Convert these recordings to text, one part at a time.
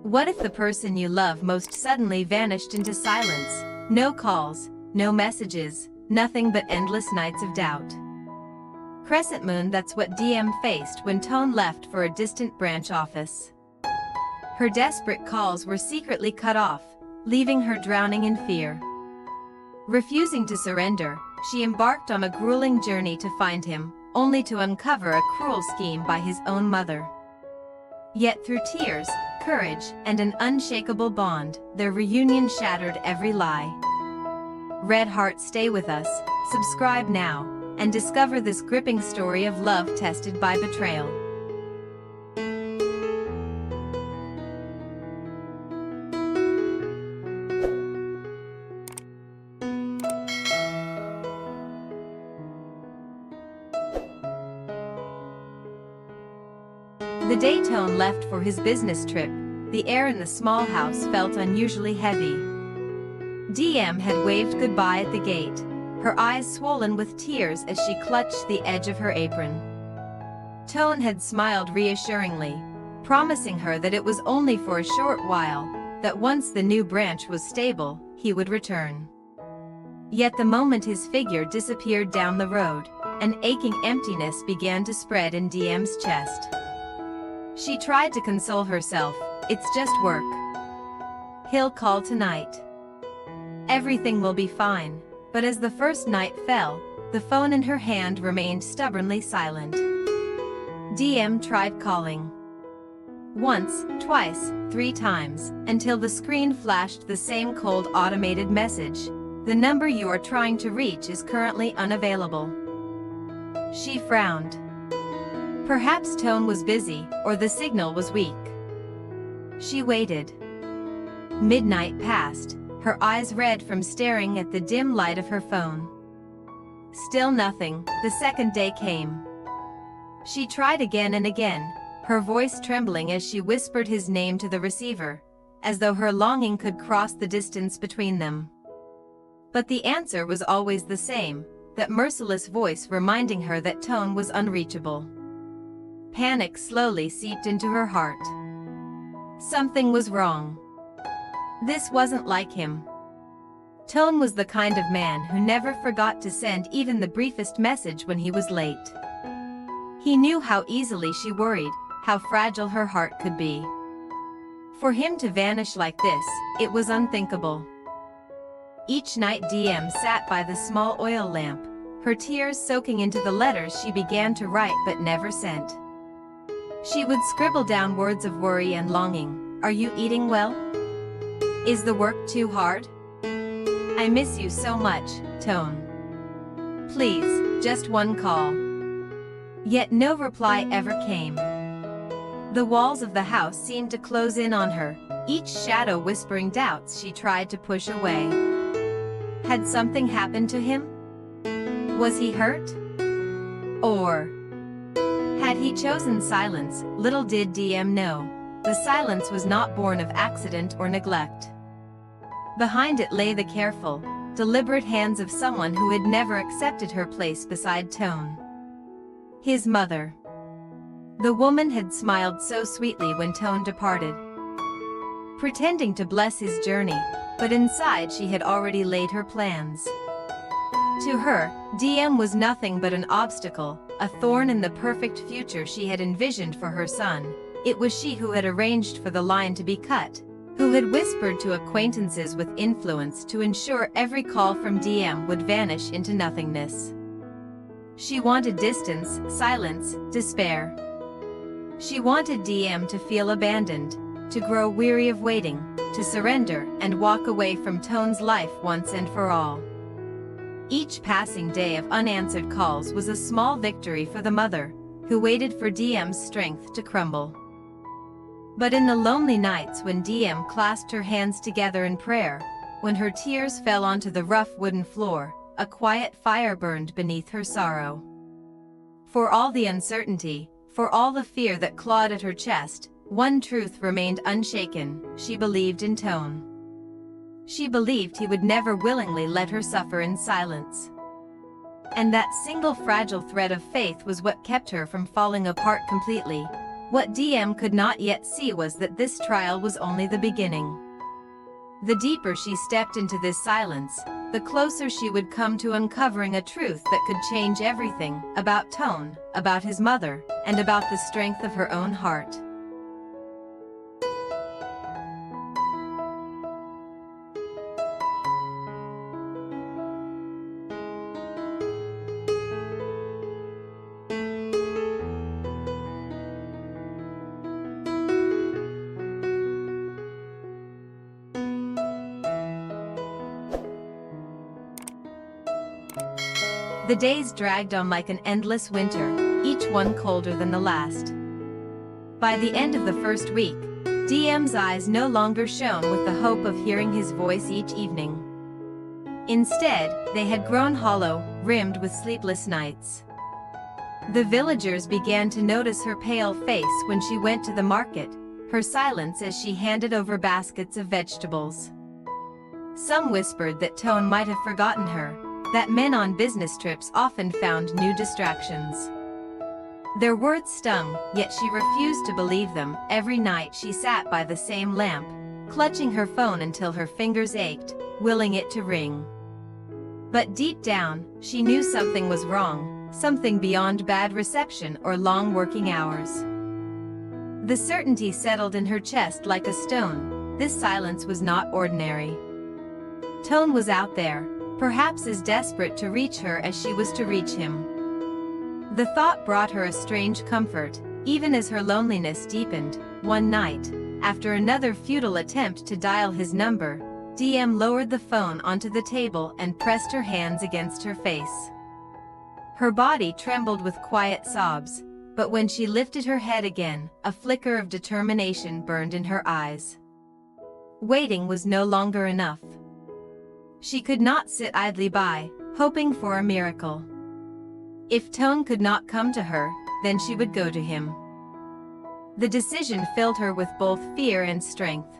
What if the person you love most suddenly vanished into silence? No calls, no messages, nothing but endless nights of doubt. Crescent moon. That's what Diem faced when Toan left for a distant branch office. Her desperate calls were secretly cut off, leaving her drowning in fear. Refusing to surrender, she embarked on a grueling journey to find him, only to uncover a cruel scheme by his own mother. Yet through tears, courage, and an unshakable bond, their reunion shattered every lie. Red Heart, stay with us, subscribe now, and discover this gripping story of love tested by betrayal. The day Toan left for his business trip, the air in the small house felt unusually heavy. Diem had waved goodbye at the gate, her eyes swollen with tears as she clutched the edge of her apron. Toan had smiled reassuringly, promising her that it was only for a short while, that once the new branch was stable, he would return. Yet the moment his figure disappeared down the road, an aching emptiness began to spread in Diem's chest. She tried to console herself, it's just work. He'll call tonight. Everything will be fine. But as the first night fell, the phone in her hand remained stubbornly silent. Diem tried calling. Once, twice, 3 times, until the screen flashed the same cold automated message. The number you are trying to reach is currently unavailable. She frowned. Perhaps Toan was busy, or the signal was weak. She waited. Midnight passed, her eyes red from staring at the dim light of her phone. Still nothing. The second day came. She tried again and again, her voice trembling as she whispered his name to the receiver, as though her longing could cross the distance between them. But the answer was always the same, that merciless voice reminding her that Toan was unreachable. Panic slowly seeped into her heart. Something was wrong. This wasn't like him. Toan was the kind of man who never forgot to send even the briefest message when he was late. He knew how easily she worried, how fragile her heart could be. For him to vanish like this, it was unthinkable. Each night Diem sat by the small oil lamp, her tears soaking into the letters she began to write but never sent. She would scribble down words of worry and longing. Are you eating well? Is the work too hard? I miss you so much, Toan. Please, just one call. Yet no reply ever came. The walls of the house seemed to close in on her, each shadow whispering doubts she tried to push away. Had something happened to him? Was he hurt? Or had he chosen silence? Little did Diem know, the silence was not born of accident or neglect. Behind it lay the careful, deliberate hands of someone who had never accepted her place beside Toan. His mother. The woman had smiled so sweetly when Toan departed, pretending to bless his journey, but inside she had already laid her plans. To her, Diem was nothing but an obstacle, a thorn in the perfect future she had envisioned for her son. It was she who had arranged for the line to be cut, who had whispered to acquaintances with influence to ensure every call from Diem would vanish into nothingness. She wanted distance, silence, despair. She wanted Diem to feel abandoned, to grow weary of waiting, to surrender and walk away from Toan's life once and for all. Each passing day of unanswered calls was a small victory for the mother, who waited for Diem's strength to crumble. But in the lonely nights when Diem clasped her hands together in prayer, when her tears fell onto the rough wooden floor, a quiet fire burned beneath her sorrow. For all the uncertainty, for all the fear that clawed at her chest, one truth remained unshaken: she believed in Toan. She believed he would never willingly let her suffer in silence. And that single fragile thread of faith was what kept her from falling apart completely. What Diem could not yet see was that this trial was only the beginning. The deeper she stepped into this silence, the closer she would come to uncovering a truth that could change everything about Toan, about his mother, and about the strength of her own heart. The days dragged on like an endless winter, each one colder than the last. By the end of the first week, Diem's eyes no longer shone with the hope of hearing his voice each evening. Instead, they had grown hollow, rimmed with sleepless nights. The villagers began to notice her pale face when she went to the market, her silence as she handed over baskets of vegetables. Some whispered that Toan might have forgotten her, that men on business trips often found new distractions. Their words stung, yet she refused to believe them. Every night she sat by the same lamp, clutching her phone until her fingers ached, willing it to ring. But deep down, she knew something was wrong, something beyond bad reception or long working hours. The certainty settled in her chest like a stone. This silence was not ordinary. Toan was out there, perhaps as desperate to reach her as she was to reach him. The thought brought her a strange comfort, even as her loneliness deepened. One night, after another futile attempt to dial his number, Diem lowered the phone onto the table and pressed her hands against her face. Her body trembled with quiet sobs, but when she lifted her head again, a flicker of determination burned in her eyes. Waiting was no longer enough. She could not sit idly by, hoping for a miracle. If Toan could not come to her, then she would go to him. The decision filled her with both fear and strength.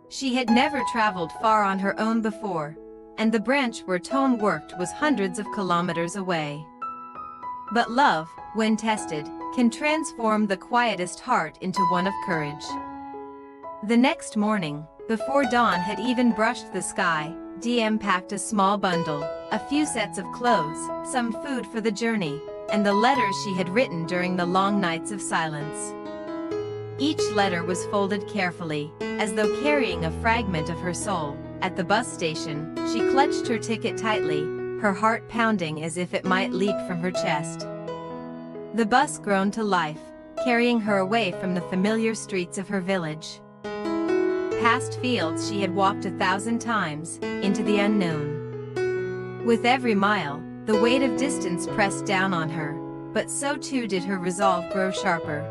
She had never traveled far on her own before, and the branch where Toan worked was hundreds of kilometers away. But love, when tested, can transform the quietest heart into one of courage. The next morning, before dawn had even brushed the sky, Diem packed a small bundle, a few sets of clothes, some food for the journey, and the letters she had written during the long nights of silence. Each letter was folded carefully, as though carrying a fragment of her soul. At the bus station, she clutched her ticket tightly, her heart pounding as if it might leap from her chest. The bus groaned to life, carrying her away from the familiar streets of her village. Past fields she had walked 1,000 times, into the unknown. With every mile, the weight of distance pressed down on her, but so too did her resolve grow sharper.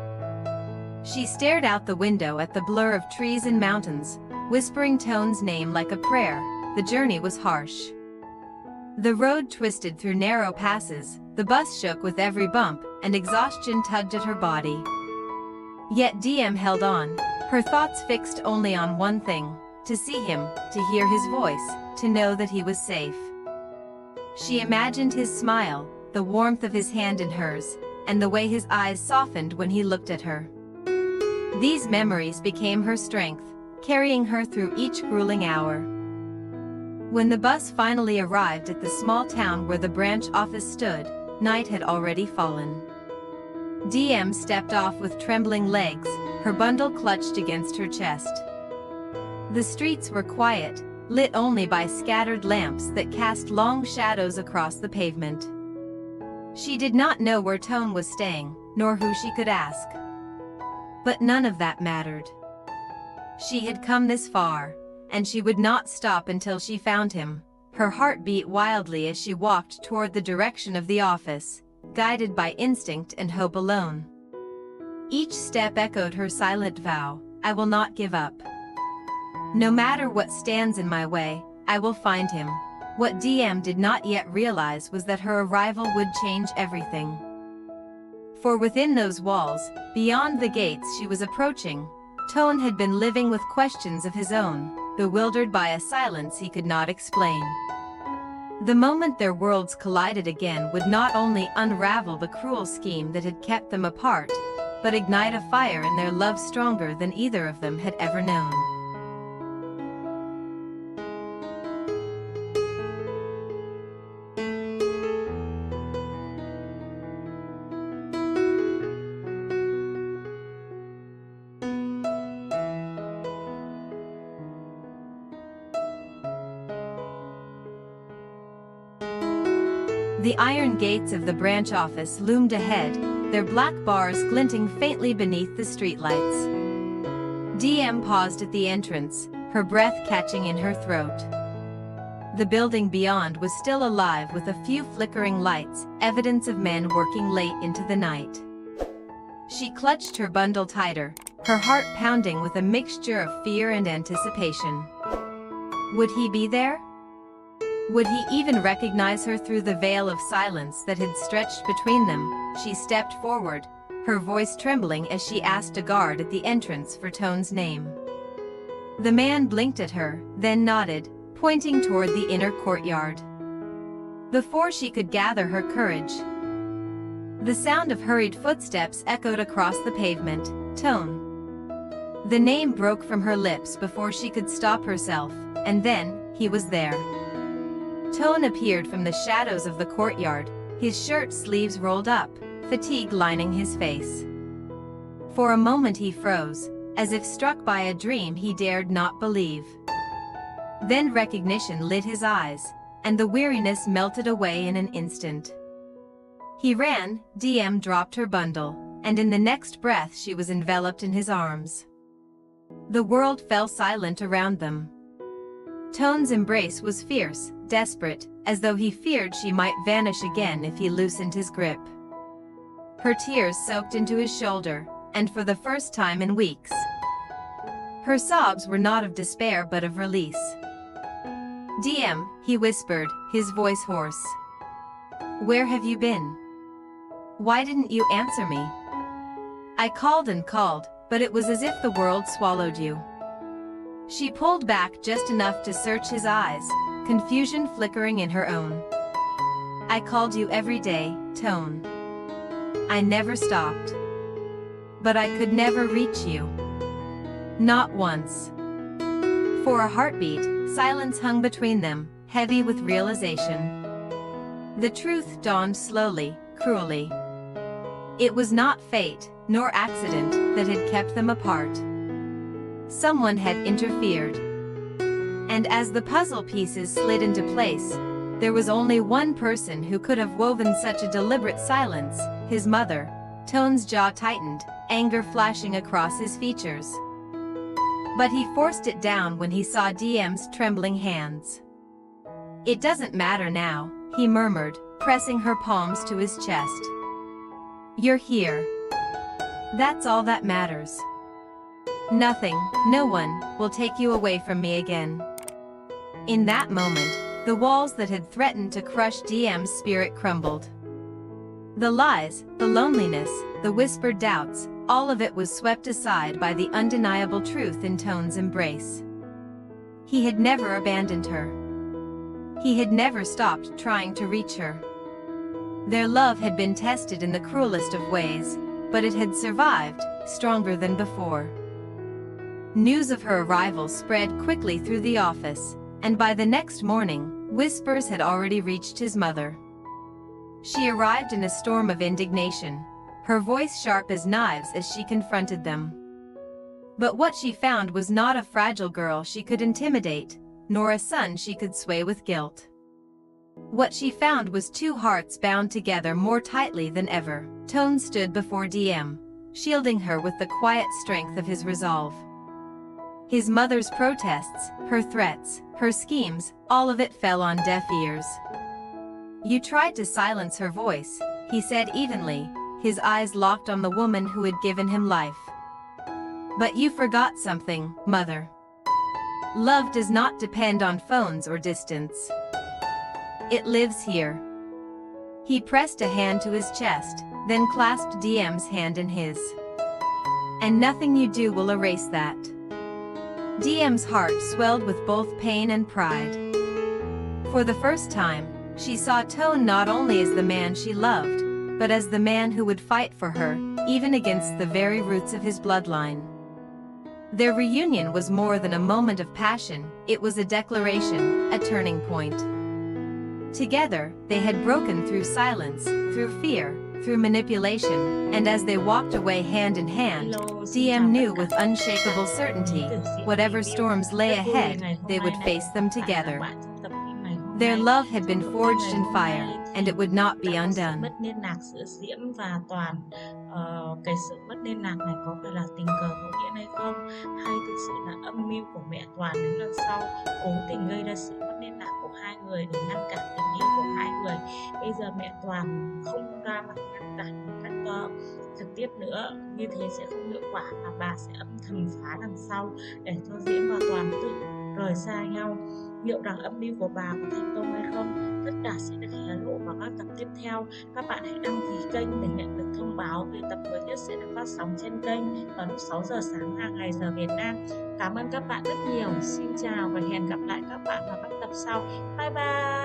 She stared out the window at the blur of trees and mountains, whispering Toan's name like a prayer. The journey was harsh. The road twisted through narrow passes, the bus shook with every bump, and exhaustion tugged at her body. Yet Diem held on, her thoughts fixed only on one thing: to see him, to hear his voice, to know that he was safe. She imagined his smile, the warmth of his hand in hers, and the way his eyes softened when he looked at her. These memories became her strength, carrying her through each grueling hour. When the bus finally arrived at the small town where the branch office stood, night had already fallen. Diem stepped off with trembling legs, her bundle clutched against her chest. The streets were quiet, lit only by scattered lamps that cast long shadows across the pavement. She did not know where Toan was staying, nor who she could ask. But none of that mattered. She had come this far, and she would not stop until she found him. Her heart beat wildly as she walked toward the direction of the office, guided by instinct and hope alone. Each step echoed her silent vow: I will not give up. No matter what stands in my way, I will find him. What Diem did not yet realize was that her arrival would change everything. For within those walls, beyond the gates she was approaching, Toan had been living with questions of his own, bewildered by a silence he could not explain. The moment their worlds collided again would not only unravel the cruel scheme that had kept them apart, but ignite a fire in their love stronger than either of them had ever known. The iron gates of the branch office loomed ahead, their black bars glinting faintly beneath the streetlights. Diem paused at the entrance, her breath catching in her throat. The building beyond was still alive with a few flickering lights, evidence of men working late into the night. She clutched her bundle tighter, her heart pounding with a mixture of fear and anticipation. Would he be there? Would he even recognize her through the veil of silence that had stretched between them? She stepped forward, her voice trembling as she asked a guard at the entrance for Toan's name. The man blinked at her, then nodded, pointing toward the inner courtyard. Before she could gather her courage, the sound of hurried footsteps echoed across the pavement. Toan. The name broke from her lips before she could stop herself, and then, he was there. Toan appeared from the shadows of the courtyard, his shirt sleeves rolled up, fatigue lining his face. For a moment he froze, as if struck by a dream he dared not believe. Then recognition lit his eyes, and the weariness melted away in an instant. He ran, Diem dropped her bundle, and in the next breath she was enveloped in his arms. The world fell silent around them. Toan's embrace was fierce, desperate, as though he feared she might vanish again if he loosened his grip. Her tears soaked into his shoulder, and for the first time in weeks, her sobs were not of despair but of release. Diem, he whispered, his voice hoarse. Where have you been? Why didn't you answer me? I called and called, but it was as if the world swallowed you. She pulled back just enough to search his eyes, confusion flickering in her own. I called you every day, Toan. I never stopped. But I could never reach you. Not once. For a heartbeat, silence hung between them, heavy with realization. The truth dawned slowly, cruelly. It was not fate, nor accident, that had kept them apart. Someone had interfered. And as the puzzle pieces slid into place, there was only one person who could have woven such a deliberate silence, his mother. Toan's jaw tightened, anger flashing across his features. But he forced it down when he saw Diem's trembling hands. It doesn't matter now, he murmured, pressing her palms to his chest. You're here. That's all that matters. Nothing, no one, will take you away from me again. In that moment, the walls that had threatened to crush Diem's spirit crumbled. The lies, the loneliness, the whispered doubts, all of it was swept aside by the undeniable truth in Toan's embrace. He had never abandoned her. He had never stopped trying to reach her. Their love had been tested in the cruelest of ways, but it had survived, stronger than before. News of her arrival spread quickly through the office, and by the next morning, whispers had already reached his mother. She arrived in a storm of indignation, her voice sharp as knives as she confronted them. But what she found was not a fragile girl she could intimidate, nor a son she could sway with guilt. What she found was two hearts bound together more tightly than ever. Toan stood before Diem, shielding her with the quiet strength of his resolve. His mother's protests, her threats, her schemes, all of it fell on deaf ears. You tried to silence her voice, he said evenly, his eyes locked on the woman who had given him life. But you forgot something, Mother. Love does not depend on phones or distance. It lives here. He pressed a hand to his chest, then clasped Diem's hand in his. And nothing you do will erase that. Diem's heart swelled with both pain and pride. For the first time, she saw Toan not only as the man she loved, but as the man who would fight for her, even against the very roots of his bloodline. Their reunion was more than a moment of passion, it was a declaration, a turning point. Together, they had broken through silence, through fear, through manipulation, and as they walked away hand in hand, Diem knew with unshakable certainty, whatever storms lay ahead, they would face them together. Their love had been forged in fire, and it would not be undone. Mất liên lạc giữa Diễm và Toàn. Cái sự mất liên lạc này có phải là tình cờ ngẫu nhiên hay không, hay thực sự là âm mưu của mẹ Toàn đến lần sau cố tình gây ra sự mất liên lạc của hai người để ngăn cản tình yêu của hai người. Bây giờ mẹ Toàn không ra mặt ngăn cản một cách trực tiếp nữa, như thế sẽ không hiệu quả, mà bà sẽ âm thầm phá đằng sau để cho Diễm và Toàn tự rời xa nhau. Liệu rằng âm mưu của bà có thành công hay không, tất cả sẽ được hé lộ vào các tập tiếp theo. Các bạn hãy đăng ký kênh để nhận được thông báo về tập mới nhất sẽ được phát sóng trên kênh vào lúc 6 giờ sáng hàng ngày giờ Việt Nam. Cảm ơn các bạn rất nhiều. Xin chào và hẹn gặp lại các bạn vào các tập sau. Bye bye.